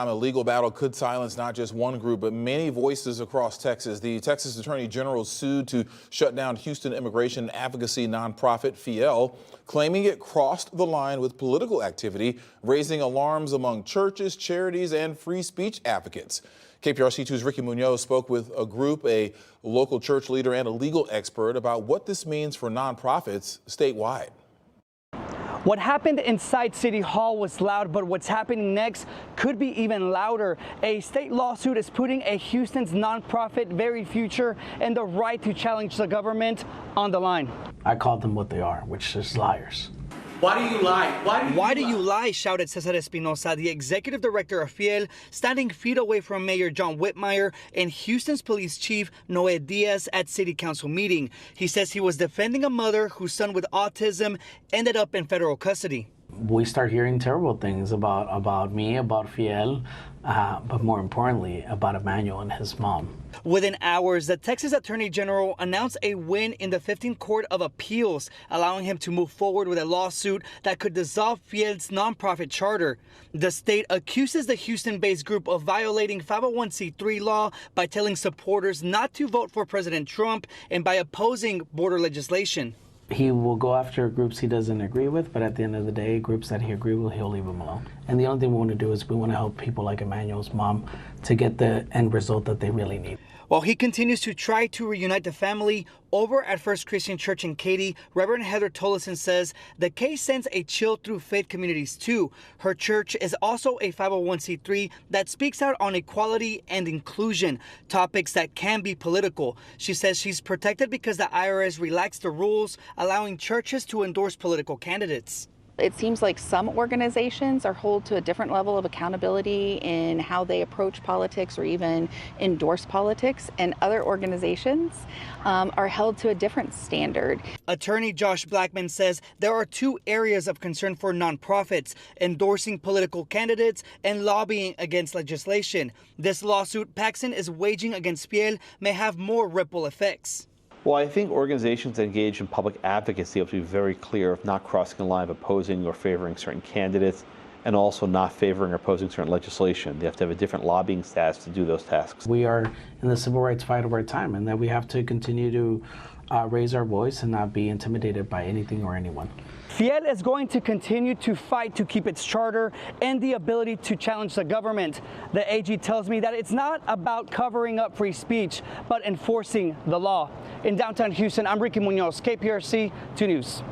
A legal battle could silence not just one group, but many voices across Texas. The Texas Attorney General sued to shut down Houston immigration advocacy nonprofit FIEL, claiming it crossed the line with political activity, raising alarms among churches, charities, and free speech advocates. KPRC2's Ricky Munoz spoke with a group, a local church leader, and a legal expert about what this means for nonprofits statewide. What happened inside City Hall was loud, but what's happening next could be even louder. A state lawsuit is putting a Houston's nonprofit very future and the right to challenge the government on the line. I call them what they are, which is liars. Why do you lie? Why do you lie? Shouted Cesar Espinosa, the executive director of FIEL, standing feet away from Mayor John Whitmire and Houston's police chief Noe Diaz at city council meeting. He says he was defending a mother whose son with autism ended up in federal custody. We start hearing terrible things about me, about FIEL, but more importantly, about Emmanuel and his mom. Within hours, the Texas Attorney General announced a win in the 15th Court of Appeals, allowing him to move forward with a lawsuit that could dissolve FIEL's nonprofit charter. The state accuses the Houston-based group of violating 501c3 law by telling supporters not to vote for President Trump and by opposing border legislation. He will go after groups he doesn't agree with, but at the end of the day, groups that he agrees with, he'll leave them alone. And the only thing we want to do is we want to help people like Emmanuel's mom to get the end result that they really need. While he continues to try to reunite the family, over at First Christian Church in Katy, Reverend Heather Tollison says the case sends a chill through faith communities too. Her church is also a 501c3 that speaks out on equality and inclusion, topics that can be political. She says she's protected because the IRS relaxed the rules, allowing churches to endorse political candidates. It seems like some organizations are held to a different level of accountability in how they approach politics or even endorse politics, and other organizations are held to a different standard. Attorney Josh Blackman says there are two areas of concern for nonprofits: endorsing political candidates and lobbying against legislation. This lawsuit Paxton is waging against FIEL may have more ripple effects. Well, I think organizations that engage in public advocacy have to be very clear of not crossing the line of opposing or favoring certain candidates, and also not favoring or opposing certain legislation. They have to have a different lobbying status to do those tasks. We are in the civil rights fight of our time, and that we have to continue to raise our voice and not be intimidated by anything or anyone. FIEL is going to continue to fight to keep its charter and the ability to challenge the government. The AG tells me that it's not about covering up free speech, but enforcing the law. In downtown Houston, I'm Ricky Munoz, KPRC 2 News.